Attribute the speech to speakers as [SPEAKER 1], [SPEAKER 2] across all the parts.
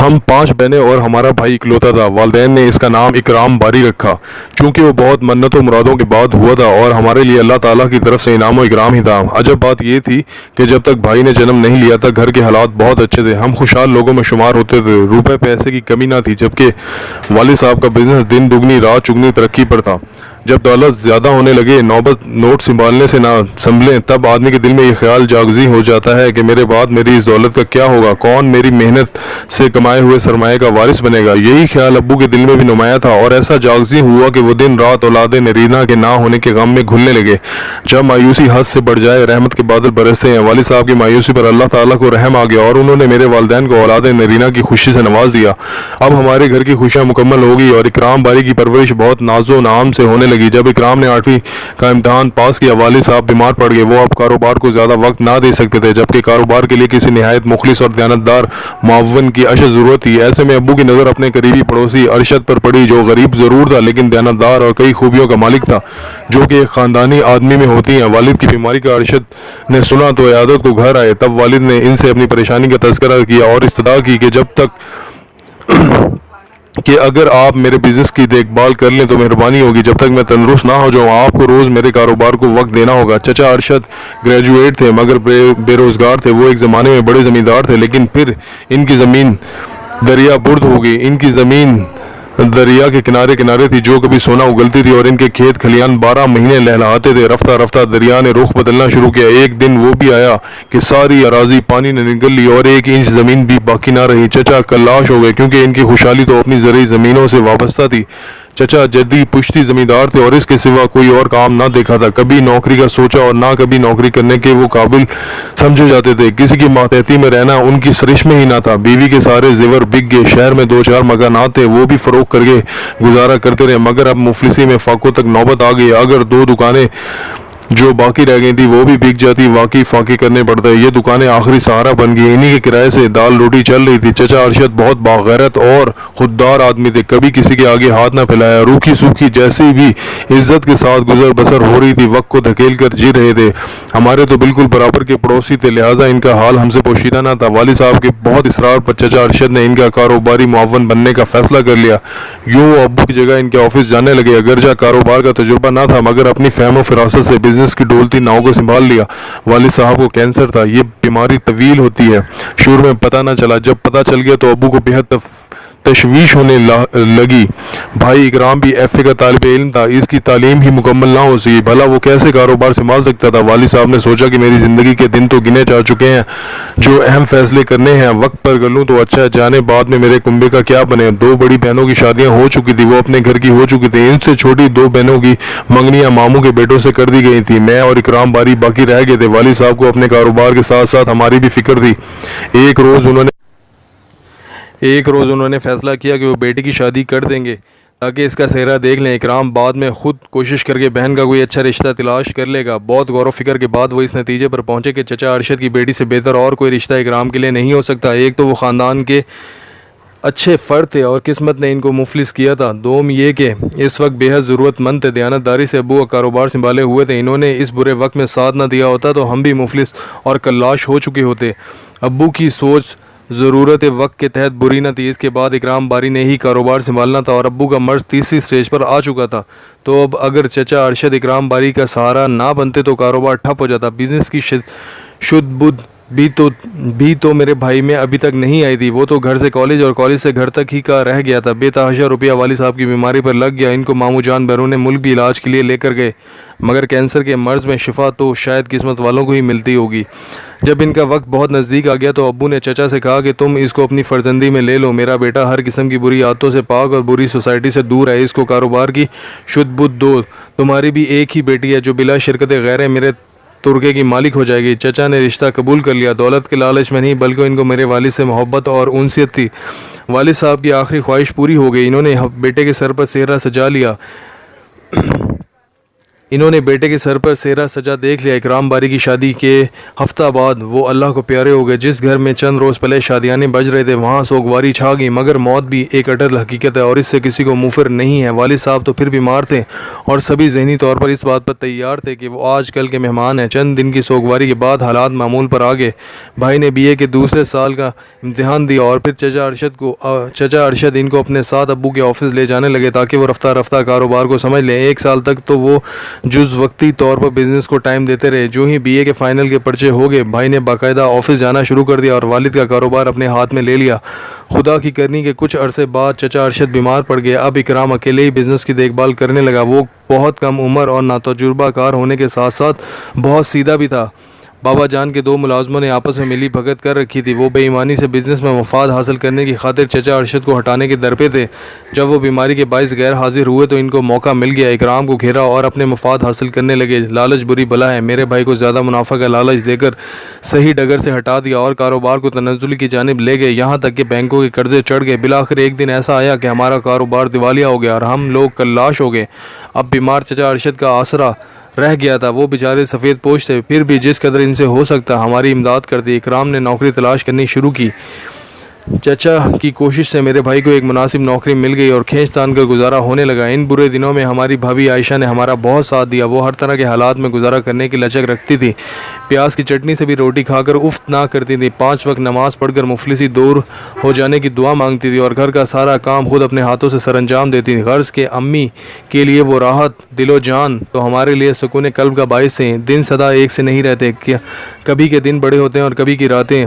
[SPEAKER 1] ہم 5 بہنیں اور ہمارا بھائی اکلوتا تھا۔ والدین نے اس کا نام اکرام باری رکھا، چونکہ وہ بہت منت و مرادوں کے بعد ہوا تھا اور ہمارے لیے اللہ تعالیٰ کی طرف سے انعام و اکرام ہی تھا۔ عجب بات یہ تھی کہ جب تک بھائی نے جنم نہیں لیا تھا گھر کے حالات بہت اچھے تھے، ہم خوشحال لوگوں میں شمار ہوتے تھے، روپے پیسے کی کمی نہ تھی، جبکہ والد صاحب کا بزنس دن دگنی رات چگنی ترقی پر تھا۔ جب دولت زیادہ ہونے لگے، نوبت نوٹ سنبھالنے سے نہ سنبھلیں، تب آدمی کے دل میں یہ خیال جاگزی ہو جاتا ہے کہ میرے بعد میری اس دولت کا کیا ہوگا، کون میری محنت سے کمائے ہوئے سرمایہ کا وارث بنے گا۔ یہی خیال ابو کے دل میں بھی نمایاں تھا، اور ایسا جاگزی ہوا کہ وہ دن رات اولاد نرینہ کے نہ ہونے کے غم میں گھلنے لگے۔ جب مایوسی حد سے بڑھ جائے، رحمت کے بادل برستے ہیں۔ والد صاحب کی مایوسی پر اللہ تعالیٰ کو رحم آ گیا اور انہوں نے میرے والدین کو اولاد نرینہ کی خوشی سے نواز دیا۔ اب ہمارے گھر کی خوشیاں مکمل ہو گئی اور اکرام باری کی پرورش بہت ناز و نعام سے ہونے لگی۔ جب اکرام نے 8ویں کا امتحان پاس کیا، والد صاحب بیمار پڑ گئے۔ وہ اب کاروبار کو زیادہ وقت نہ دے سکتے تھے، جبکہ کاروبار کے لیے کسی نہایت مخلص اور دیانتدار معاون کی اشد ضرورت تھی۔ ایسے میں ابو کی نظر اپنے قریبی پڑوسی ارشد پر پڑی، جو غریب ضرور تھا لیکن دیانتدار اور کئی خوبیوں کا مالک تھا، جو کہ ایک خاندانی آدمی میں ہوتی ہیں۔ والد کی بیماری کا ارشد نے سنا تو عیادت کو گھر آئے۔ تب والد نے ان سے اپنی پریشانی کا تذکرہ کیا اور استدعا کی کہ جب تک کہ اگر آپ میرے بزنس کی دیکھ بھال کر لیں تو مہربانی ہوگی، جب تک میں تندرست نہ ہو جاؤں آپ کو روز میرے کاروبار کو وقت دینا ہوگا۔ چچا ارشد گریجویٹ تھے مگر بے روزگار تھے۔ وہ ایک زمانے میں بڑے زمیندار تھے، لیکن پھر ان کی زمین دریا برد ہو گئی۔ ان کی زمین دریا کے کنارے کنارے تھی، جو کبھی سونا اگلتی تھی، اور ان کے کھیت کھلیان 12 مہینے لہلہاتے تھے۔ رفتہ رفتہ دریا نے رخ بدلنا شروع کیا۔ ایک دن وہ بھی آیا کہ ساری اراضی پانی نے نگل لی اور 1 انچ زمین بھی باقی نہ رہی۔ چچا کلاش ہو گئے، کیونکہ ان کی خوشحالی تو اپنی زرعی زمینوں سے وابستہ تھی۔ چچا جدی پشتی زمیندار تھے اور اس کے سوا کوئی اور کام نہ دیکھا تھا۔ کبھی نوکری کا سوچا اور نہ کبھی نوکری کرنے کے وہ قابل سمجھے جاتے تھے۔ کسی کی ماتحتی میں رہنا ان کی سرش میں ہی نہ تھا۔ بیوی کے سارے زیور بک گئے۔ شہر میں 2-4 مکانات تھے، وہ بھی فروخت کر کے گزارا کرتے رہے، مگر اب مفلسی میں فاقوں تک نوبت آ گئی۔ اگر 2 دکانیں جو باقی رہ گئی تھی وہ بھی بک جاتی، واقعی فاقے کرنے پڑتے۔ یہ دکانیں آخری سہارا بن گئی، انہی کے کرائے سے دال روٹی چل رہی تھی۔ چچا ارشد بہت باغیرت اور خوددار آدمی تھے، کبھی کسی کے آگے ہاتھ نہ پھیلایا۔ روکھی سوکھی جیسی بھی عزت کے ساتھ گزر بسر ہو رہی تھی، وقت کو دھکیل کر جی رہے تھے۔ ہمارے تو بالکل برابر کے پڑوسی تھے، لہٰذا ان کا حال ہم سے پوشیدہ نہ تھا۔ والد صاحب کے بہت اصرار پر چچا ارشد نے ان کا کاروباری معاون بننے کا فیصلہ کر لیا۔ یوں وہ ابو کی جگہ ان کے آفس جانے لگے۔ اگرچہ کاروبار کا تجربہ نہ تھا، مگر اپنی فہم و فراست سے بزنس کی ڈولتی ناؤں کو سنبھال لیا۔ والد صاحب کو کینسر تھا۔ یہ بیماری طویل ہوتی ہے، شروع میں پتہ نہ چلا، جب پتہ چل گیا تو ابو کو بہت تشویش ہونے لگی۔ بھائی اکرام بھی FA کا طالب علم تھا، اس کی تعلیم ہی مکمل نہ ہو سکی، بھلا وہ کیسے کاروبار سنبھال سکتا تھا؟ والد صاحب نے سوچا کہ میری زندگی کے دن تو گنے جا چکے ہیں، جو اہم فیصلے کرنے ہیں وقت پر کر لوں تو اچھا، جانے بعد میں میرے کنبے کا کیا بنے۔ 2 بڑی بہنوں کی شادیاں ہو چکی تھی، وہ اپنے گھر کی ہو چکی تھی۔ ان سے چھوٹی 2 بہنوں کی منگنیاں ماموں کے بیٹوں سے کر دی گئی تھی۔ میں اور اکرام باری باقی رہ گئے تھے۔ والد صاحب کو اپنے کاروبار کے ساتھ ساتھ ہماری بھی فکر تھی۔ ایک روز انہوں نے فیصلہ کیا کہ وہ بیٹی کی شادی کر دیں گے تاکہ اس کا چہرہ دیکھ لیں۔ اکرام بعد میں خود کوشش کر کے بہن کا کوئی اچھا رشتہ تلاش کر لے گا۔ بہت غور و فکر کے بعد وہ اس نتیجے پر پہنچے کہ چچا ارشد کی بیٹی سے بہتر اور کوئی رشتہ اکرام کے لیے نہیں ہو سکتا۔ ایک تو وہ خاندان کے اچھے فرد تھے اور قسمت نے ان کو مفلس کیا تھا، دوم یہ کہ اس وقت بے حد ضرورت مند تھے۔ دیانتداری سے ابو کا کاروبار سنبھالے ہوئے تھے، انہوں نے اس برے وقت میں ساتھ نہ دیا ہوتا تو ہم بھی مفلس اور کلاش ہو چکے ہوتے۔ ابو کی سوچ ضرورت وقت کے تحت بری نہ تھی۔ اس کے بعد اکرام باری نے ہی کاروبار سنبھالنا تھا اور ابو کا مرض 3ری سٹیج پر آ چکا تھا، تو اب اگر چچا ارشد اکرام باری کا سہارا نہ بنتے تو کاروبار ٹھپ ہو جاتا۔ بزنس کی شد بدھ بھی تو میرے بھائی میں ابھی تک نہیں آئی تھی، وہ تو گھر سے کالج اور کالج سے گھر تک ہی کا رہ گیا تھا۔ بے تحاشا روپیہ والد صاحب کی بیماری پر لگ گیا، ان کو ماموں جان بیرون ملک بھی علاج کے لیے لے کر گئے، مگر کینسر کے مرض میں شفا تو شاید قسمت والوں کو ہی ملتی ہوگی۔ جب ان کا وقت بہت نزدیک آ گیا تو ابو نے چچا سے کہا کہ تم اس کو اپنی فرزندی میں لے لو، میرا بیٹا ہر قسم کی بری عادتوں سے پاک اور بری سوسائٹی سے دور ہے، اس کو کاروبار کی شد بدھ دو۔ تمہاری بھی ایک ہی بیٹی ہے جو بلا شرکت غیر میرے ترکے کی مالک ہو جائے گی۔ چچا نے رشتہ قبول کر لیا، دولت کے لالچ میں نہیں بلکہ ان کو میرے والد سے محبت اور انسیت تھی۔ والد صاحب کی آخری خواہش پوری ہو گئی، انہوں نے بیٹے کے سر پر سہرا سجا لیا۔ انہوں نے بیٹے کے سر پر سیرا سجا دیکھ لیا۔ اکرام باری کی شادی کے ہفتہ بعد وہ اللہ کو پیارے ہو گئے۔ جس گھر میں چند روز پہلے شادیانے بج رہے تھے وہاں سوگواری چھا گئی، مگر موت بھی ایک اٹل حقیقت ہے اور اس سے کسی کو منفر نہیں ہے۔ والد صاحب تو پھر بیمار تھے اور سبھی ذہنی طور پر اس بات پر تیار تھے کہ وہ آج کل کے مہمان ہیں۔ چند دن کی سوگواری کے بعد حالات معمول پر آ گئے۔ بھائی نے BA کے دوسرے سال کا امتحان دیا اور پھر چچا ارشد ان کو اپنے ساتھ ابو کے آفس لے جانے لگے تاکہ وہ رفتہ رفتہ کاروبار کو سمجھ لیں۔ 1 سال تک تو وہ جز وقتی طور پر بزنس کو ٹائم دیتے رہے۔ جو ہی BA کے فائنل کے پرچے ہو گئے بھائی نے باقاعدہ آفس جانا شروع کر دیا اور والد کا کاروبار اپنے ہاتھ میں لے لیا۔ خدا کی کرنی کے کچھ عرصے بعد چچا ارشد بیمار پڑ گئے۔ اب اکرام اکیلے ہی بزنس کی دیکھ بھال کرنے لگا۔ وہ بہت کم عمر اور ناتجربہ کار ہونے کے ساتھ ساتھ بہت سیدھا بھی تھا۔ بابا جان کے 2 ملازموں نے آپس میں ملی بھگت کر رکھی تھی۔ وہ بے ایمانی سے بزنس میں مفاد حاصل کرنے کی خاطر چچا ارشد کو ہٹانے کے درپے تھے۔ جب وہ بیماری کے باعث غیر حاضر ہوئے تو ان کو موقع مل گیا، اکرام کو گھیرا اور اپنے مفاد حاصل کرنے لگے۔ لالچ بری بلا ہے۔ میرے بھائی کو زیادہ منافع کا لالچ دے کر صحیح ڈگر سے ہٹا دیا اور کاروبار کو تنزل کی جانب لے گئے، یہاں تک کہ بینکوں کے قرضے چڑھ گئے۔ بالآخر ایک دن ایسا آیا کہ ہمارا کاروبار دیوالیہ ہو گیا اور ہم لوگ کلاش ہو گئے۔ اب بیمار چچا ارشد کا آسرا رہ گیا تھا۔ وہ بیچارے سفید پوش تھے، پھر بھی جس قدر ان سے ہو سکتا ہماری امداد کرتی۔ اکرام نے نوکری تلاش کرنی شروع کی۔ چچا کی کوشش سے میرے بھائی کو ایک مناسب نوکری مل گئی اور کھینچ تان کر گزارا ہونے لگا۔ ان برے دنوں میں ہماری بھابھی عائشہ نے ہمارا بہت ساتھ دیا۔ وہ ہر طرح کے حالات میں گزارا کرنے کی لچک رکھتی تھی۔ پیاز کی چٹنی سے بھی روٹی کھا کر اف نہ کرتی تھی۔ 5 وقت نماز پڑھ کر مفلسی دور ہو جانے کی دعا مانگتی تھی اور گھر کا سارا کام خود اپنے ہاتھوں سے سر انجام دیتی تھی۔ غرض کہ امی کے لیے وہ راحت دل و جان تو ہمارے لیے سکون قلب کا باعث تھے۔ دن سدا ایک سے نہیں رہتے، کبھی کے دن بڑے ہوتے ہیں اور کبھی کی راتیں۔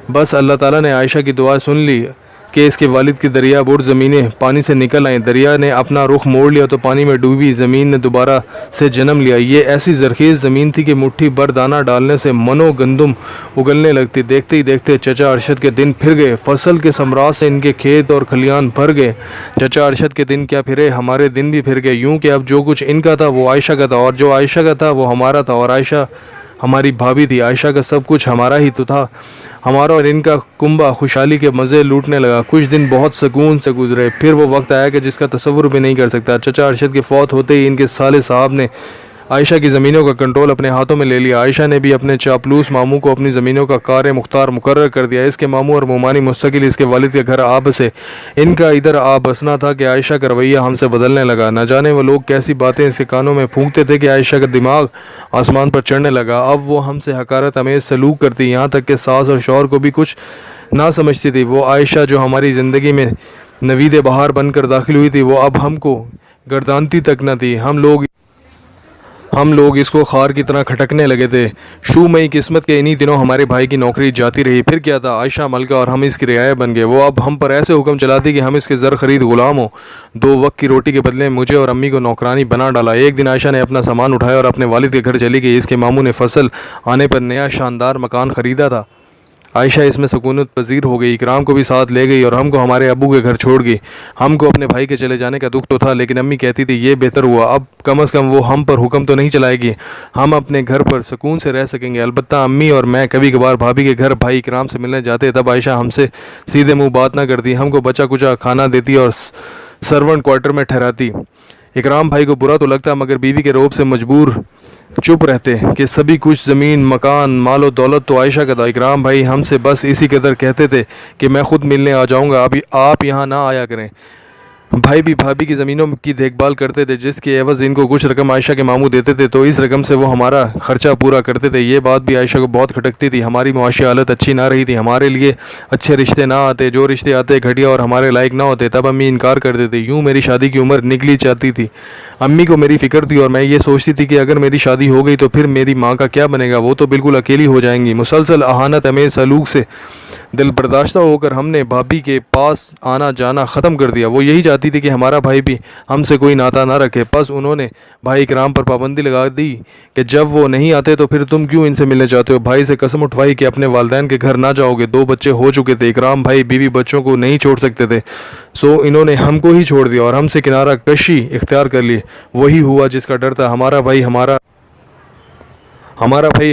[SPEAKER 1] بس اللہ تعالیٰ نے عائشہ کی دعا سن لی کہ اس کے والد کی دریا بر زمینیں پانی سے نکل آئیں۔ دریا نے اپنا رخ موڑ لیا تو پانی میں ڈوبی زمین نے دوبارہ سے جنم لیا۔ یہ ایسی زرخیز زمین تھی کہ مٹھی بھر دانہ ڈالنے سے منو گندم اگلنے لگتی۔ دیکھتے ہی دیکھتے چچا ارشد کے دن پھر گئے۔ فصل کے ثمرات سے ان کے کھیت اور کھلیان بھر گئے۔ چچا ارشد کے دن کیا پھرے، ہمارے دن بھی پھر گئے۔ یوں کہ اب جو کچھ ان کا تھا وہ عائشہ کا تھا اور جو عائشہ کا تھا وہ ہمارا تھا، اور عائشہ ہماری بھابھی تھی۔ عائشہ کا سب کچھ ہمارا ہی تو تھا۔ ہمارا اور ان کا کنبہ خوشحالی کے مزے لوٹنے لگا۔ کچھ دن بہت سکون سے گزرے، پھر وہ وقت آیا کہ جس کا تصور بھی نہیں کر سکتا۔ چچا ارشد کے فوت ہوتے ہی ان کے سالے صاحب نے عائشہ کی زمینوں کا کنٹرول اپنے ہاتھوں میں لے لیا۔ عائشہ نے بھی اپنے چاپلوس ماموں کو اپنی زمینوں کا کار مختار مقرر کر دیا۔ اس کے ماموں اور مومانی مستقل اس کے والد کے گھر آ بسے۔ ان کا ادھر آ بسنا تھا کہ عائشہ کا رویہ ہم سے بدلنے لگا۔ نہ جانے وہ لوگ کیسی باتیں اس کے کانوں میں پھونکتے تھے کہ عائشہ کا دماغ آسمان پر چڑھنے لگا۔ اب وہ ہم سے حقارت امیز سلوک کرتی، یہاں تک کہ ساس اور شوہر کو بھی کچھ نہ سمجھتی تھی۔ وہ عائشہ جو ہماری زندگی میں نوید بہار بن کر داخل ہوئی تھی وہ اب ہم کو گردانتی تک نہ تھی۔ ہم لوگ اس کو خار کی طرح کھٹکنے لگے تھے۔ شو مئی قسمت کے انہی دنوں ہمارے بھائی کی نوکری جاتی رہی۔ پھر کیا تھا، عائشہ ملکہ اور ہم اس کی رعایا بن گئے۔ وہ اب ہم پر ایسے حکم چلاتی کہ ہم اس کے زر خرید غلام ہوں۔ 2 وقت کی روٹی کے بدلے مجھے اور امی کو نوکرانی بنا ڈالا۔ ایک دن عائشہ نے اپنا سامان اٹھایا اور اپنے والد کے گھر چلی گئی۔ اس کے ماموں نے فصل آنے پر نیا شاندار مکان خریدا تھا۔ عائشہ اس میں سکونت پذیر ہو گئی، اکرام کو بھی ساتھ لے گئی اور ہم کو ہمارے ابو کے گھر چھوڑ گئی۔ ہم کو اپنے بھائی کے چلے جانے کا دکھ تو تھا، لیکن امی کہتی تھی یہ بہتر ہوا، اب کم از کم وہ ہم پر حکم تو نہیں چلائے گی، ہم اپنے گھر پر سکون سے رہ سکیں گے۔ البتہ امی اور میں کبھی کبھار بھابھی کے گھر بھائی اکرام سے ملنے جاتے، تب عائشہ ہم سے سیدھے منہ بات نہ کرتی، ہم کو بچا کچا کھانا دیتی اور سرونٹ کوارٹر میں ٹھہراتی۔ اکرام بھائی کو برا تو لگتا مگر بیوی کے روب سے مجبور چپ رہتے کہ سبھی کچھ زمین مکان مال و دولت تو عائشہ کا تھا۔ اکرام بھائی ہم سے بس اسی قدر کہتے تھے کہ میں خود ملنے آ جاؤں گا، ابھی آپ یہاں نہ آیا کریں۔ بھائی بھی بھابھی کی زمینوں کی دیکھ بھال کرتے تھے، جس کے عوض ان کو کچھ رقم عائشہ کے ماموں دیتے تھے تو اس رقم سے وہ ہمارا خرچہ پورا کرتے تھے۔ یہ بات بھی عائشہ کو بہت کھٹکتی تھی۔ ہماری معاشی حالت اچھی نہ رہی تھی، ہمارے لیے اچھے رشتے نہ آتے، جو رشتے آتے گھٹیا اور ہمارے لائق نہ ہوتے، تب امی انکار کر دیتی۔ یوں میری شادی کی عمر نکلی چاہتی تھی۔ امی کو میری فکر تھی اور میں یہ سوچتی تھی کہ اگر میری شادی ہو گئی تو پھر میری ماں کا کیا بنے گا، وہ تو بالکل اکیلی ہو جائیں گی۔ مسلسل اہانت امیز سلوک سے دل برداشتہ ہو کر ہم نے بھابھی کے پاس آنا جانا ختم کر دیا۔ وہ یہی چاہتی تھی کہ ہمارا بھائی بھی ہم سے کوئی ناطہ نہ رکھے۔ بس انہوں نے بھائی اکرام پر پابندی لگا دی کہ جب وہ نہیں آتے تو پھر تم کیوں ان سے ملنے جاتے ہو۔ بھائی سے قسم اٹھوائی کہ اپنے والدین کے گھر نہ جاؤ گے۔ 2 بچے ہو چکے تھے، اکرام بھائی بیوی بچوں کو نہیں چھوڑ سکتے تھے، سو انہوں نے ہم کو ہی چھوڑ دیا اور ہم سے کنارہ کشی اختیار کر لی۔ وہی ہوا جس کا ڈر تھا، ہمارا بھائی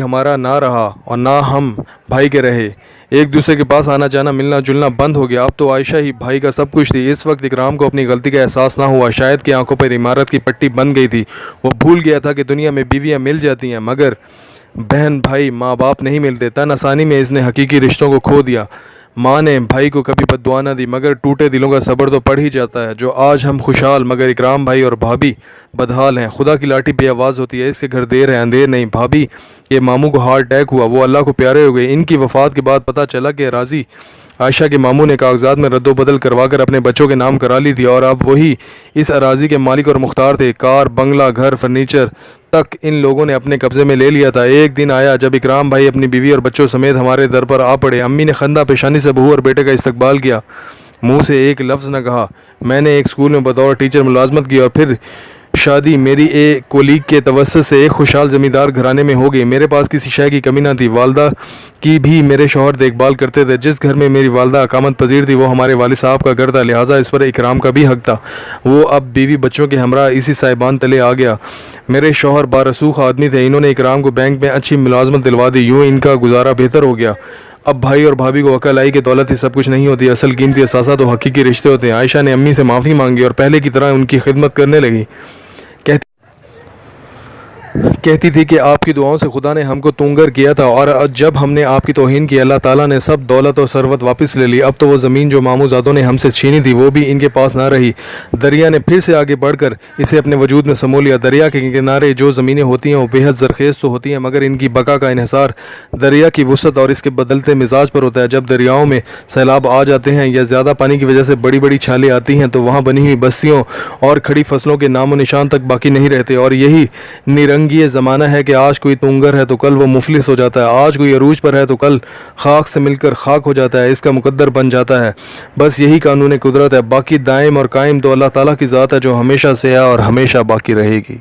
[SPEAKER 1] ہمارا نہ رہا اور نہ ہم بھائی کے رہے۔ ایک دوسرے کے پاس آنا جانا ملنا جلنا بند ہو گیا۔ اب تو عائشہ ہی بھائی کا سب کچھ تھی۔ اس وقت اکرام کو اپنی غلطی کا احساس نہ ہوا، شاید کہ آنکھوں پر عمارت کی پٹی بن گئی تھی۔ وہ بھول گیا تھا کہ دنیا میں بیویاں مل جاتی ہیں مگر بہن بھائی ماں باپ نہیں ملتے۔ تن آسانی میں اس نے حقیقی رشتوں کو کھو دیا۔ ماں نے بھائی کو کبھی بد دعا نہ دی مگر ٹوٹے دلوں کا صبر تو پڑ ہی جاتا ہے۔ جو آج ہم خوشحال مگر اکرام بھائی اور بھابھی بدحال ہیں۔ خدا کی لاٹھی بے آواز ہوتی ہے، اس کے گھر دیر ہے اندھیر نہیں۔ بھابھی کے ماموں کو ہارٹ اٹیک ہوا، وہ اللہ کو پیارے ہو گئے۔ ان کی وفات کے بعد پتہ چلا کہ اراضی عائشہ کے ماموں نے کاغذات میں رد و بدل کروا کر اپنے بچوں کے نام کرا لی تھی اور اب وہی اس اراضی کے مالک اور مختار تھے۔ کار، بنگلہ، گھر، فرنیچر تک ان لوگوں نے اپنے قبضے میں لے لیا تھا۔ ایک دن آیا جب اکرام بھائی اپنی بیوی اور بچوں سمیت ہمارے در پر آ پڑے۔ امی نے خندہ پیشانی سے بہو اور بیٹے کا استقبال کیا، منہ سے ایک لفظ نہ کہا۔ میں نے ایک اسکول میں بطور ٹیچر ملازمت کی اور پھر شادی میری ایک کولیگ کے توسط سے ایک خوشحال زمیندار گھرانے میں ہو گئی۔ میرے پاس کسی شے کی کمی نہ تھی، والدہ کی بھی میرے شوہر دیکھ بھال کرتے تھے۔ جس گھر میں میری والدہ اقامت پذیر تھی وہ ہمارے والد صاحب کا گھر تھا، لہٰذا اس پر اکرام کا بھی حق تھا۔ وہ اب بیوی بچوں کے ہمراہ اسی سائبان تلے آ گیا۔ میرے شوہر بارسوخ آدمی تھے، انہوں نے اکرام کو بینک میں اچھی ملازمت دلوا دی، یوں ان کا گزارا بہتر ہو گیا۔ اب بھائی اور بھابھی کو عقل آئی کہ دولت ہی سب کچھ نہیں ہوتی، اصل قیمتی اثاثہ تو حقیقی رشتے ہوتے ہیں۔ عائشہ نے امی سے معافی مانگی اور پہلے کی طرح ان کی خدمت کرنے لگی۔ کہتی تھی کہ آپ کی دعاؤں سے خدا نے ہم کو تونگر کیا تھا اور جب ہم نے آپ کی توہین کی اللہ تعالیٰ نے سب دولت اور ثروت واپس لے لی۔ اب تو وہ زمین جو ماموں زادوں نے ہم سے چھینی تھی وہ بھی ان کے پاس نہ رہی۔ دریا نے پھر سے آگے بڑھ کر اسے اپنے وجود میں سمو لیا۔ دریا کے کنارے جو زمینیں ہوتی ہیں وہ بے حد زرخیز تو ہوتی ہیں مگر ان کی بقا کا انحصار دریا کی وسعت اور اس کے بدلتے مزاج پر ہوتا ہے۔ جب دریاؤں میں سیلاب آ جاتے ہیں یا زیادہ پانی کی وجہ سے بڑی بڑی چھالیں آتی ہیں تو وہاں بنی ہوئی بستیوں اور کھڑی فصلوں کے نام و نشان تک باقی نہیں رہتے، اور یہی نرنگی زمانہ ہے کہ آج کوئی تونگر ہے تو کل وہ مفلس ہو جاتا ہے، آج کوئی عروج پر ہے تو کل خاک سے مل کر خاک ہو جاتا ہے، اس کا مقدر بن جاتا ہے۔ بس یہی قانون قدرت ہے، باقی دائم اور قائم تو اللہ تعالیٰ کی ذات ہے جو ہمیشہ سے ہے اور ہمیشہ باقی رہے گی۔